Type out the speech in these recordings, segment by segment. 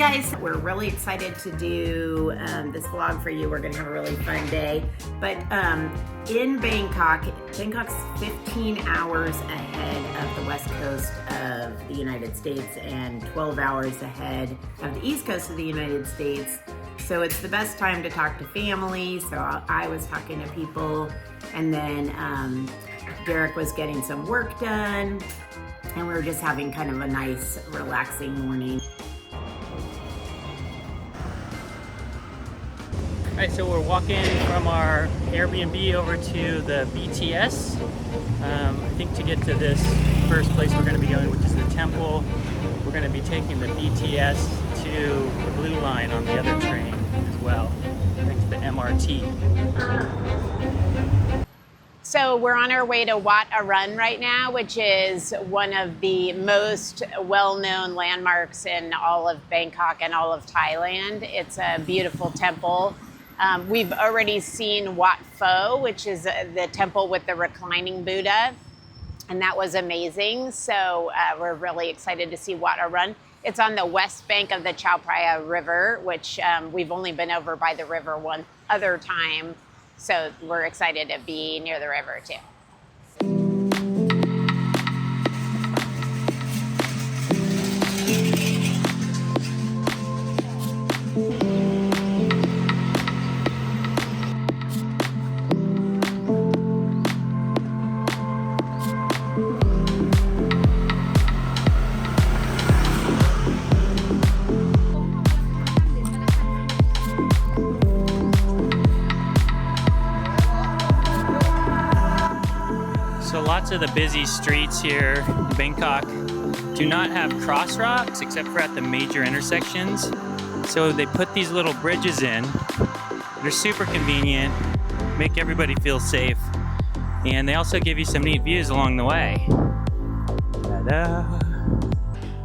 guys, we're really excited to do this vlog for you. We're gonna have a really fun day. But in Bangkok's 15 hours ahead of the west coast of the United States and 12 hours ahead of the east coast of the United States. So it's the best time to talk to family. So I was talking to people, and then Derek was getting some work done, and we were just having kind of a nice, relaxing morning. All right, so we're walking from our Airbnb over to the BTS. I think to get to this first place we're going to be going, which is the temple, we're going to be taking the BTS to the Blue Line on the other train as well, next to the MRT. So we're on our way to Wat Arun right now, which is one of the most well-known landmarks in all of Bangkok and all of Thailand. It's a beautiful temple. We've already seen Wat Pho, which is the temple with the reclining Buddha, and that was amazing. So we're really excited to see Wat Arun. It's on the west bank of the Chao Phraya River, which we've only been over by the river one other time. So we're excited to be near the river too. So lots of the busy streets here in Bangkok do not have crosswalks except for at the major intersections. So they put these little bridges in. They're super convenient, make everybody feel safe, and they also give you some neat views along the way. Ta-da!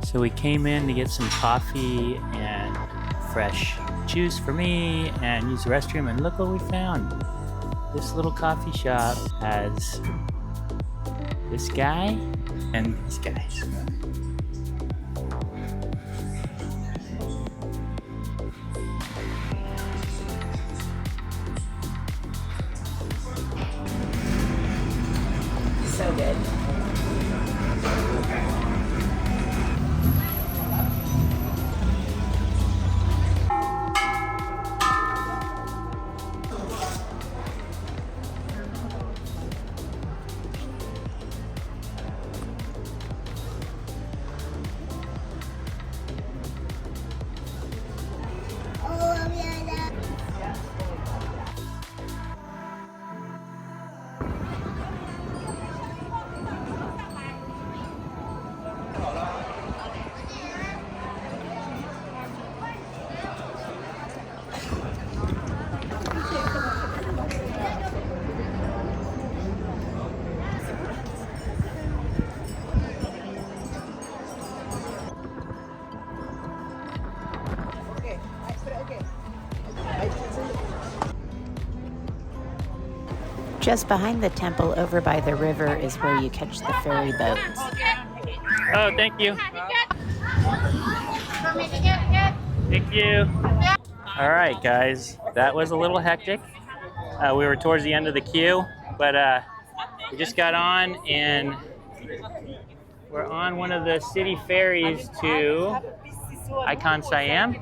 So we came in to get some coffee and fresh juice for me and use the restroom, and look what we found. This little coffee shop has this guy and these guys. So good. Just behind the temple over by the river is where you catch the ferry boats. Oh, thank you. Thank you. All right, guys, that was a little hectic. We were towards the end of the queue, but we just got on, and we're on one of the city ferries to ICONSIAM.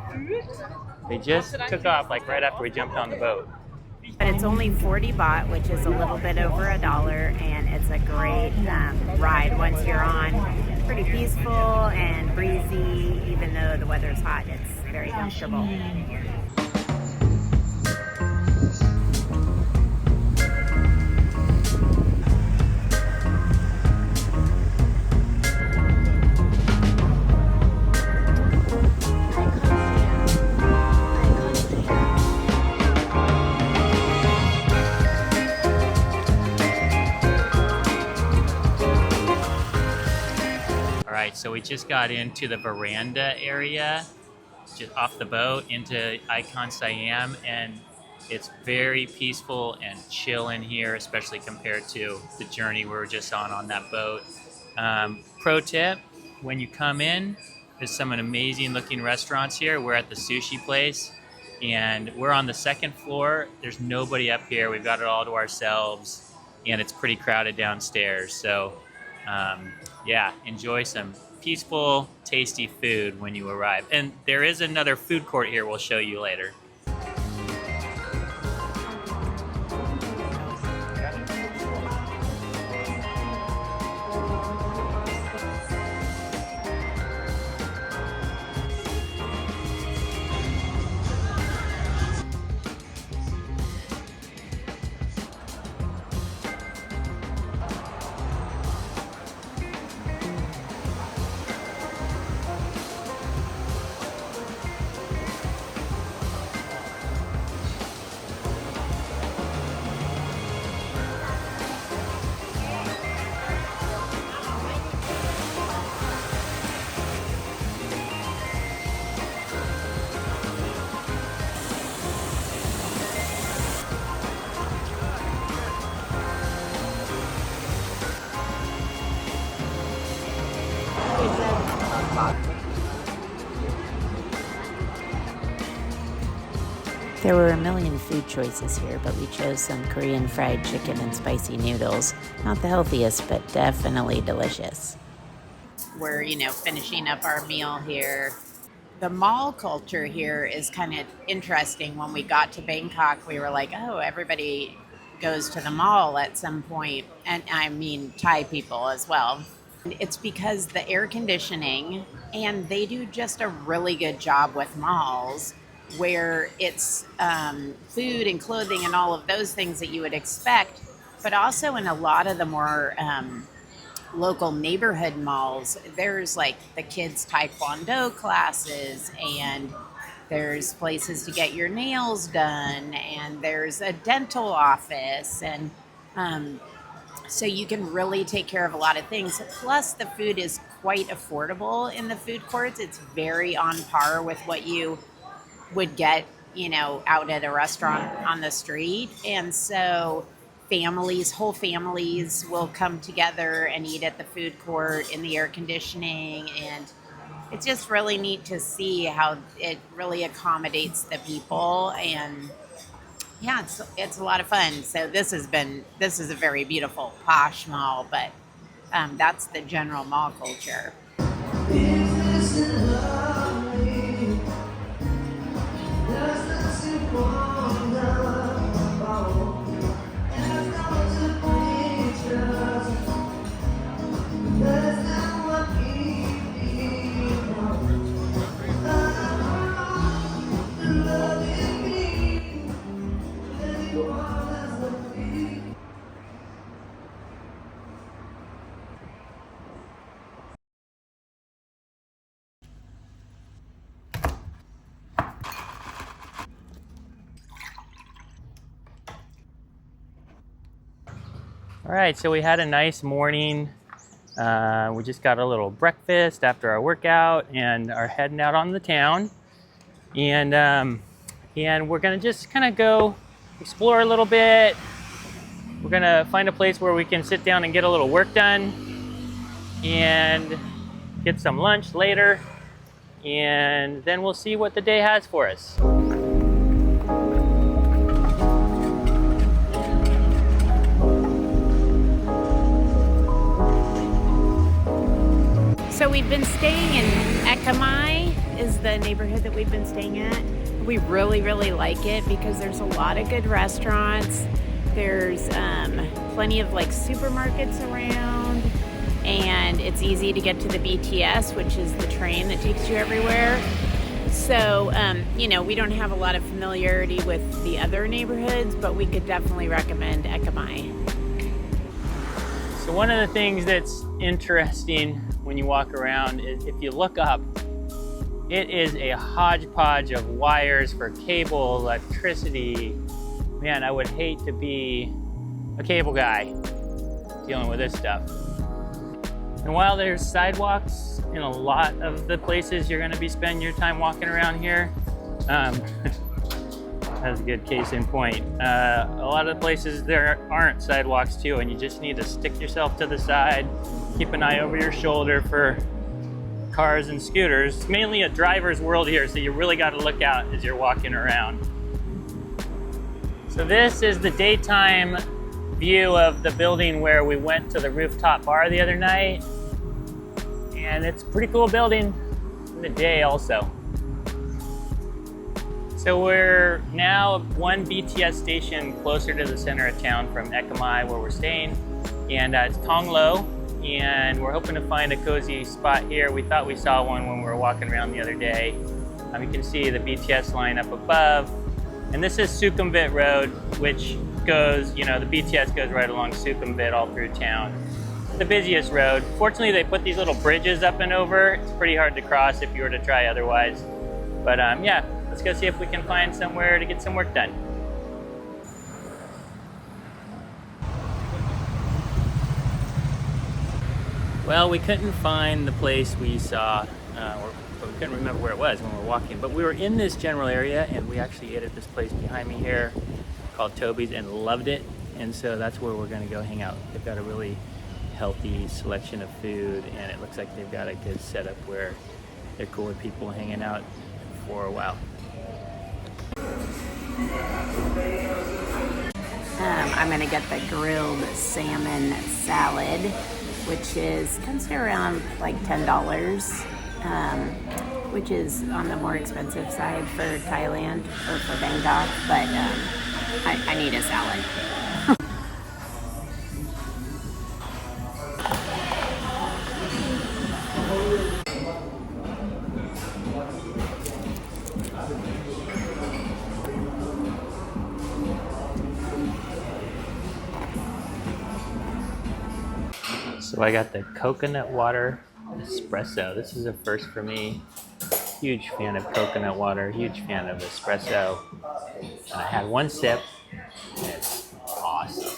They just took off like right after we jumped on the boat. But it's only 40 baht, which is a little bit over $1, and it's a great ride once you're on. Pretty peaceful and breezy, even though the weather's hot, it's very comfortable. So we just got into the veranda area, just off the boat into ICONSIAM, and it's very peaceful and chill in here, especially compared to the journey we were just on that boat. Pro tip, when you come in, There's some amazing looking restaurants here. We're at the sushi place and we're on the second floor. There's nobody up here. We've got it all to ourselves and it's pretty crowded downstairs. So yeah, enjoy some peaceful, tasty food when you arrive. And there is another food court here we'll show you later. There were a million food choices here, but we chose some Korean fried chicken and spicy noodles. Not the healthiest, but definitely delicious. We're, finishing up our meal here. The mall culture here is kind of interesting. When we got to Bangkok, we were like, oh, everybody goes to the mall at some point. And I mean, Thai people as well. It's because the air conditioning, and they do just a really good job with malls, where it's food and clothing and all of those things that you would expect, but also in a lot of the more local neighborhood malls, there's like the kids' taekwondo classes, and there's places to get your nails done, and there's a dental office, and so you can really take care of a lot of things. Plus, the food is quite affordable in the food courts. It's very on par with what you would get, out at a restaurant on the street. And so whole families will come together and eat at the food court in the air conditioning. And it's just really neat to see how it really accommodates the people. And yeah, it's a lot of fun. So this is a very beautiful posh mall, but that's the general mall culture. All right, so we had a nice morning. We just got a little breakfast after our workout and are heading out on the town. And we're gonna just kind of go explore a little bit. We're gonna find a place where we can sit down and get a little work done and get some lunch later. And then we'll see what the day has for us. So we've been staying in Ekamai, is the neighborhood that we've been staying at. We really, really like it because there's a lot of good restaurants. There's plenty of like supermarkets around, and it's easy to get to the BTS, which is the train that takes you everywhere. So, we don't have a lot of familiarity with the other neighborhoods, but we could definitely recommend Ekamai. So one of the things that's interesting when you walk around is if you look up, it is a hodgepodge of wires for cable, electricity. Man, I would hate to be a cable guy dealing with this stuff. And while there's sidewalks in a lot of the places you're gonna be spending your time walking around here, that's a good case in point. A lot of the places there aren't sidewalks too, and you just need to stick yourself to the side, keep an eye over your shoulder for cars and scooters. It's mainly a driver's world here, so you really got to look out as you're walking around. So this is the daytime view of the building where we went to the rooftop bar the other night. And it's a pretty cool building in the day also. So we're now one BTS station closer to the center of town from Ekamai where we're staying. And it's Tong Lo. And we're hoping to find a cozy spot here. We thought we saw one when we were walking around the other day. You can see the BTS line up above. And this is Sukhumvit Road, which goes, the BTS goes right along Sukhumvit all through town. It's the busiest road. Fortunately, they put these little bridges up and over. It's pretty hard to cross if you were to try otherwise. But yeah, let's go see if we can find somewhere to get some work done. Well, we couldn't find the place we saw, or we couldn't remember where it was when we were walking, but we were in this general area and we actually ate at this place behind me here called Toby's and loved it. And so that's where we're gonna go hang out. They've got a really healthy selection of food and it looks like they've got a good setup where they're cool with people hanging out for a while. I'm gonna get the grilled salmon salad, which comes to around like $10, which is on the more expensive side for Thailand or for Bangkok, but I need a salad. So I got the coconut water espresso. This is a first for me. Huge fan of coconut water, huge fan of espresso. And I had one sip, and it's awesome.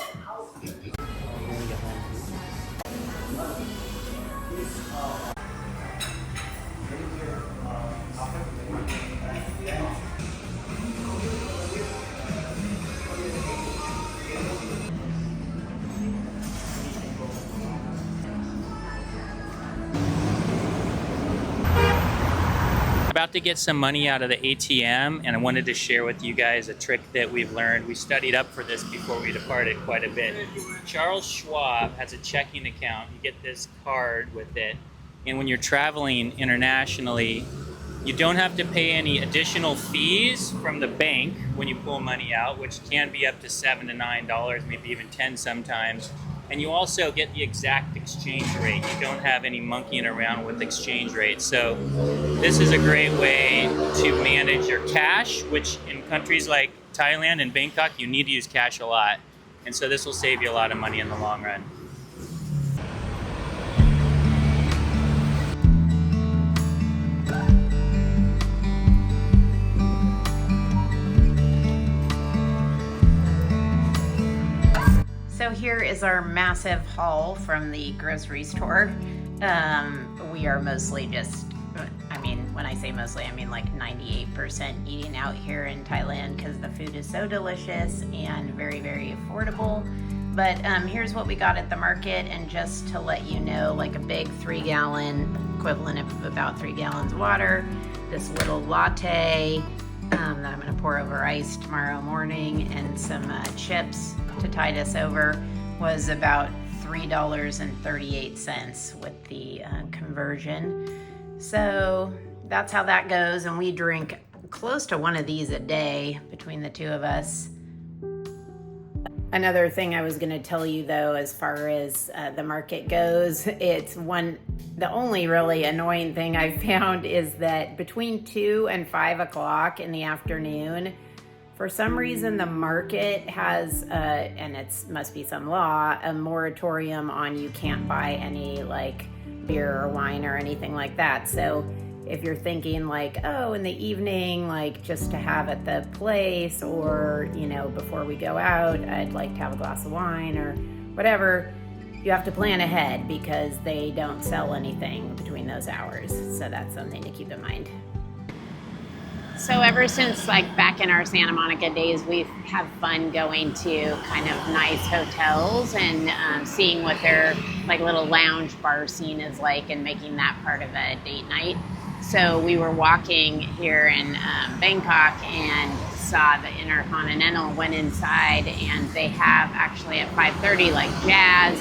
About to get some money out of the ATM, and I wanted to share with you guys a trick that we've learned. We studied up for this before we departed quite a bit. Charles Schwab has a checking account. You get this card with it, and when you're traveling internationally, you don't have to pay any additional fees from the bank when you pull money out, which can be up to $7 to $9, maybe even 10 sometimes. And you also get the exact exchange rate. You don't have any monkeying around with exchange rates. So this is a great way to manage your cash, which in countries like Thailand and Bangkok, you need to use cash a lot. And so this will save you a lot of money in the long run. So here is our massive haul from the grocery store. We are mostly just, when I say mostly, I mean like 98% eating out here in Thailand because the food is so delicious and very, very affordable. But here's what we got at the market, and just to let you know, like a big 3-gallon, equivalent of about 3 gallons of water, this little latte that I'm gonna pour over ice tomorrow morning, and some chips to tide us over, was about $3.38 with the conversion. So that's how that goes, and we drink close to one of these a day between the two of us. Another thing I was going to tell you though, as far as the market goes, the only really annoying thing I've found is that between 2 and 5 o'clock in the afternoon, for some reason the market has, and it must be some law, a moratorium on you can't buy any like beer or wine or anything like that. So if you're thinking like, oh, in the evening, like just to have at the place, or, before we go out, I'd like to have a glass of wine or whatever, you have to plan ahead because they don't sell anything between those hours. So that's something to keep in mind. So ever since like back in our Santa Monica days, we have fun going to kind of nice hotels and seeing what their like little lounge bar scene is like and making that part of a date night. So we were walking here in Bangkok and saw the Intercontinental, went inside, and they have actually at 5:30 like jazz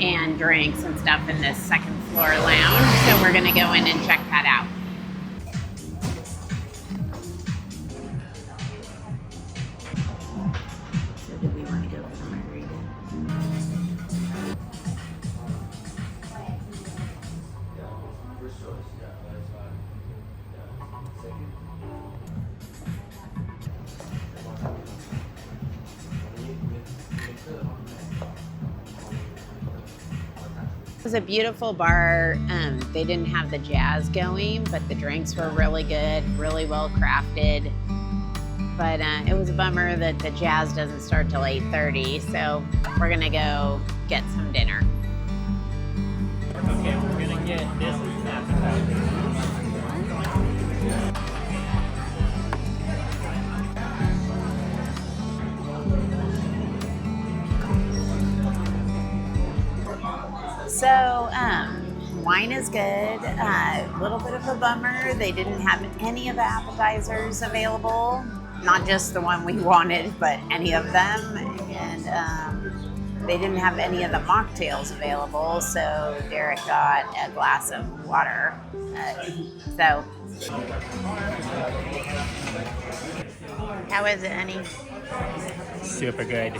and drinks and stuff in this second floor lounge. So we're gonna go in and check that out. So do we want to go for the margarita? It was a beautiful bar. They didn't have the jazz going, but the drinks were really good, really well crafted. But it was a bummer that the jazz doesn't start till 8:30, so we're gonna go get some dinner. Okay, we're gonna get this as an appetizer. So, wine is good. A little bit of a bummer. They didn't have any of the appetizers available. Not just the one we wanted, but any of them. And they didn't have any of the mocktails available. So Derek got a glass of water. So, how is it, honey? Super good.